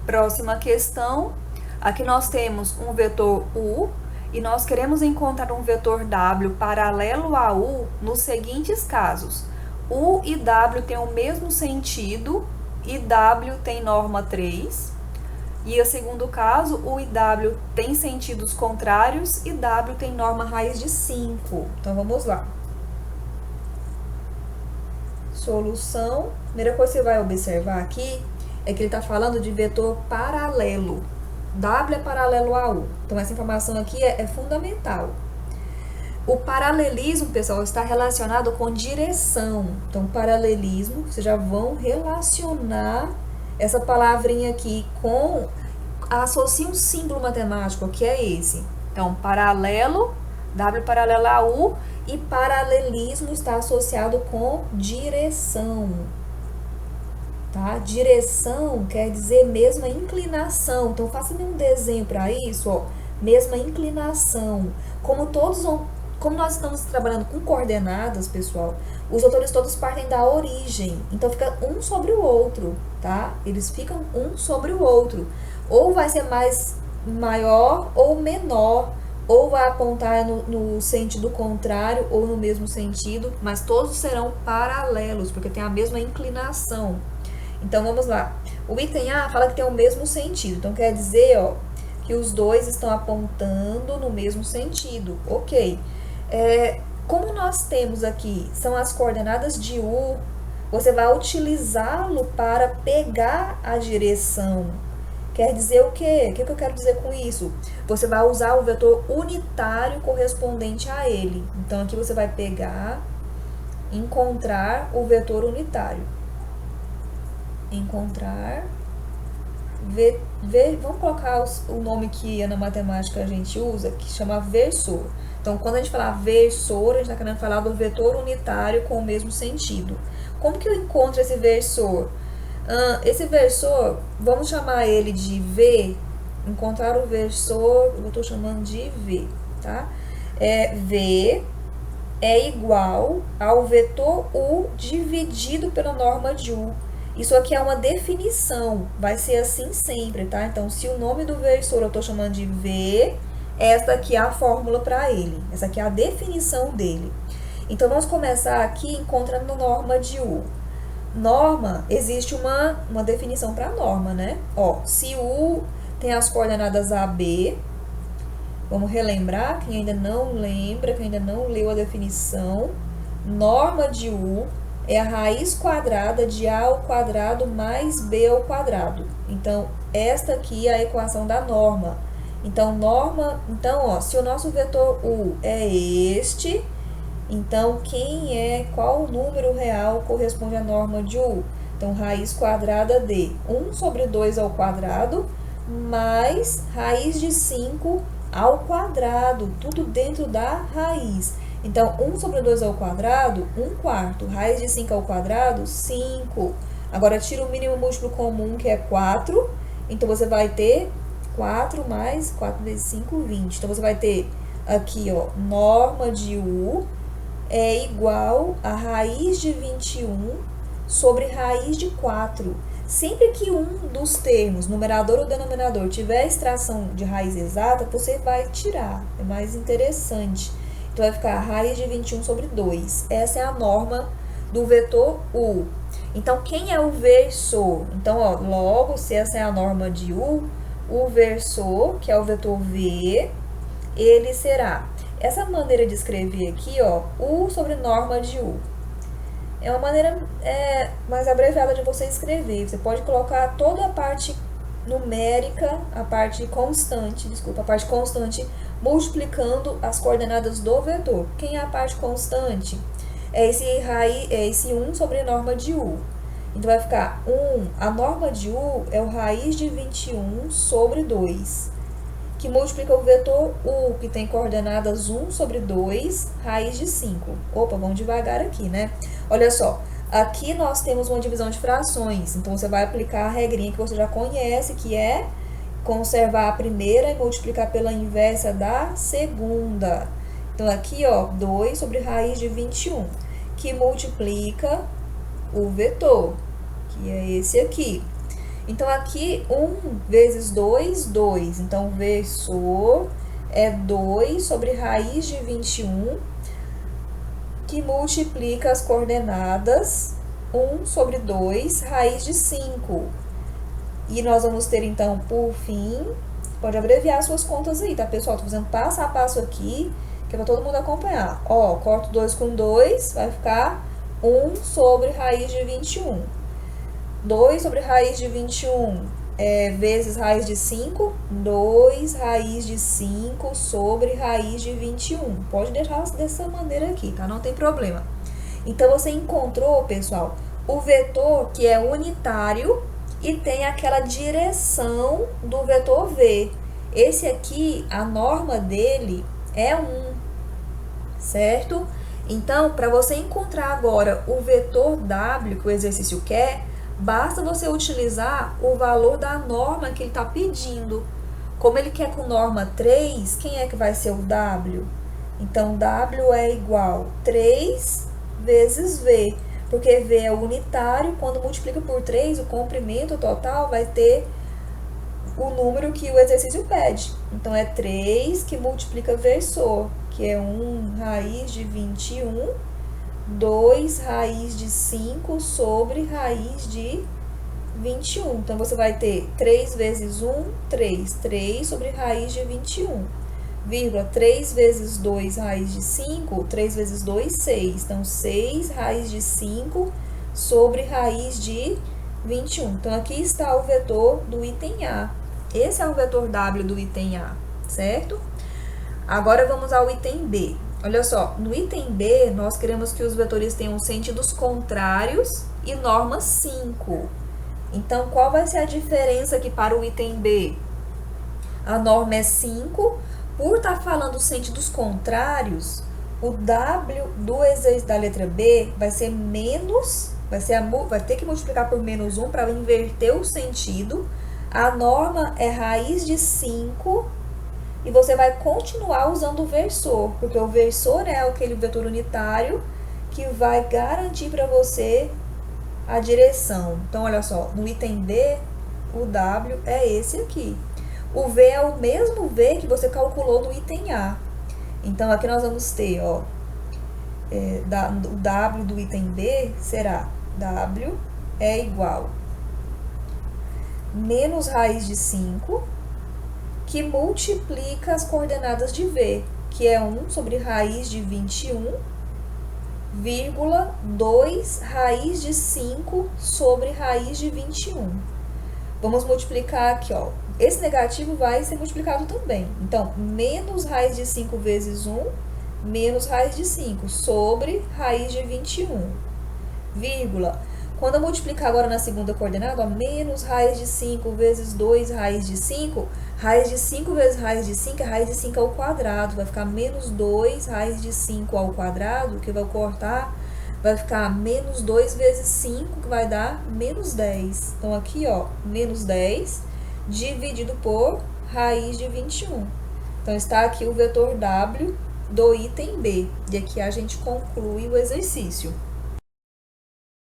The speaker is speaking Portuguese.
Próxima questão. Aqui nós temos um vetor U e nós queremos encontrar um vetor W paralelo a U nos seguintes casos. U e W têm o mesmo sentido e W tem norma 3. E o segundo caso, U e W têm sentidos contrários e W tem norma raiz de 5. Então, vamos lá. Solução. Primeira coisa que você vai observar aqui é que ele está falando de vetor paralelo. W é paralelo a U. Então, essa informação aqui é fundamental. O paralelismo, pessoal, está relacionado com direção. Então, paralelismo, vocês já vão relacionar essa palavrinha aqui com... associa um símbolo matemático, que é esse. Então, paralelo, W paralelo a U, e paralelismo está associado com direção. Tá? Direção quer dizer mesma inclinação. Então, faça-me um desenho para isso, ó. Mesma inclinação. Como nós estamos trabalhando com coordenadas, pessoal, os vetores todos partem da origem. Então, fica um sobre o outro, tá? Eles ficam um sobre o outro. Ou vai ser maior ou menor, ou vai apontar no sentido contrário ou no mesmo sentido, mas todos serão paralelos, porque tem a mesma inclinação. Então, vamos lá. O item A fala que tem o mesmo sentido. Então, quer dizer, ó, que os dois estão apontando no mesmo sentido. Ok. Como nós temos aqui, são as coordenadas de U, você vai utilizá-lo para pegar a direção. Quer dizer o quê? O que eu quero dizer com isso? Você vai usar o vetor unitário correspondente a ele. Então, aqui você vai pegar, encontrar o vetor unitário. Encontrar, vamos colocar o nome que na matemática a gente usa, que chama versor. Então, quando a gente falar versor, a gente está querendo falar do vetor unitário com o mesmo sentido. Como que eu encontro esse versor? Esse versor, vamos chamar ele de V. Encontrar o versor, eu estou chamando de V, tá? V é igual ao vetor U dividido pela norma de U. Isso aqui é uma definição, vai ser assim sempre, tá? Então, se o nome do versor eu estou chamando de V, esta aqui é a fórmula para ele. Essa aqui é a definição dele. Então, vamos começar aqui encontrando norma de U. Norma, existe uma definição para norma, né? Ó, se U tem as coordenadas AB, vamos relembrar, quem ainda não lembra, quem ainda não leu a definição, norma de U é a raiz quadrada de A ao quadrado mais B ao quadrado. Então, esta aqui é a equação da norma. Então, ó, se o nosso vetor U é este, então, qual número real corresponde à norma de U? Então, raiz quadrada de 1 sobre 2 ao quadrado, mais raiz de 5 ao quadrado, tudo dentro da raiz. Então, 1 sobre 2 ao quadrado, 1/4. Raiz de 5 ao quadrado, 5. Agora, tira o mínimo múltiplo comum, que é 4. Então, você vai ter 4 mais 4 vezes 5, 20. Então, você vai ter aqui, ó, norma de U é igual a raiz de 21 sobre raiz de 4. Sempre que um dos termos, numerador ou denominador, tiver extração de raiz exata, você vai tirar. É mais interessante. Então, vai ficar raiz de 21 sobre 2. Essa é a norma do vetor U. Então, quem é o versor? Então, ó, logo, se essa é a norma de U, o versor, que é o vetor V, ele será... Essa maneira de escrever aqui, ó, U sobre norma de U. É uma maneira mais abreviada de você escrever. Você pode colocar toda a parte numérica, a parte constante, multiplicando as coordenadas do vetor. Quem é a parte constante? É esse 1 sobre norma de U. Então, vai ficar 1, a norma de U é o raiz de 21 sobre 2. Que multiplica o vetor U, que tem coordenadas 1 sobre 2, raiz de 5. Opa, vamos devagar aqui, né? Olha só, aqui nós temos uma divisão de frações. Então, você vai aplicar a regrinha que você já conhece, que é conservar a primeira e multiplicar pela inversa da segunda. Então, aqui, ó, 2 sobre raiz de 21, que multiplica o vetor, que é esse aqui. Então, aqui, 1 vezes 2, 2. Então, o versor é 2 sobre raiz de 21, que multiplica as coordenadas 1 sobre 2, raiz de 5. E nós vamos ter, então, por fim, pode abreviar suas contas aí, tá, pessoal? Tô fazendo passo a passo aqui, que é pra todo mundo acompanhar. Ó, corto 2 com 2, vai ficar 1 sobre raiz de 21. 2 sobre raiz de 21 vezes raiz de 5, 2 raiz de 5 sobre raiz de 21. Pode deixar dessa maneira aqui, tá? Não tem problema. Então, você encontrou, pessoal, o vetor que é unitário e tem aquela direção do vetor V. Esse aqui, a norma dele é 1, certo? Então, para você encontrar agora o vetor W que o exercício quer, basta você utilizar o valor da norma que ele está pedindo. Como ele quer com norma 3, quem é que vai ser o W? Então, W é igual a 3 vezes V, porque V é unitário, quando multiplica por 3, o comprimento total vai ter o número que o exercício pede. Então, é 3 que multiplica versor, que é 1 raiz de 21, 2 raiz de 5 sobre raiz de 21. Então, você vai ter 3 vezes 1, 3. 3 sobre raiz de 21. Vírgula, 3 vezes 2 raiz de 5. 3 vezes 2, 6. Então, 6 raiz de 5 sobre raiz de 21. Então, aqui está o vetor do item A. Esse é o vetor W do item A, certo? Agora, vamos ao item B. Olha só, no item B, nós queremos que os vetores tenham sentidos contrários e norma 5. Então, qual vai ser a diferença aqui para o item B? A norma é 5. Por estar falando sentidos contrários, o W do exercício da letra B vai ser menos, vai ter que multiplicar por menos 1 para inverter o sentido. A norma é raiz de 5. E você vai continuar usando o versor, porque o versor é aquele vetor unitário que vai garantir para você a direção. Então, olha só, no item B, o W é esse aqui. O V é o mesmo V que você calculou no item A. Então, aqui nós vamos ter, ó, o W do item B será W é igual menos raiz de 5, que multiplica as coordenadas de V, que é 1 sobre raiz de 21, vírgula 2 raiz de 5 sobre raiz de 21. Vamos multiplicar aqui, ó. Esse negativo vai ser multiplicado também. Então, menos raiz de 5 vezes 1, menos raiz de 5 sobre raiz de 21, vírgula. Quando eu multiplicar agora na segunda coordenada, ó, menos raiz de 5 vezes 2 raiz de 5, raiz de 5 vezes raiz de 5 é raiz de 5 ao quadrado, vai ficar menos 2 raiz de 5 ao quadrado, que vai cortar, vai ficar menos 2 vezes 5, que vai dar menos 10. Então, aqui, ó, menos 10 dividido por raiz de 21. Então, está aqui o vetor W do item B. E aqui a gente conclui o exercício.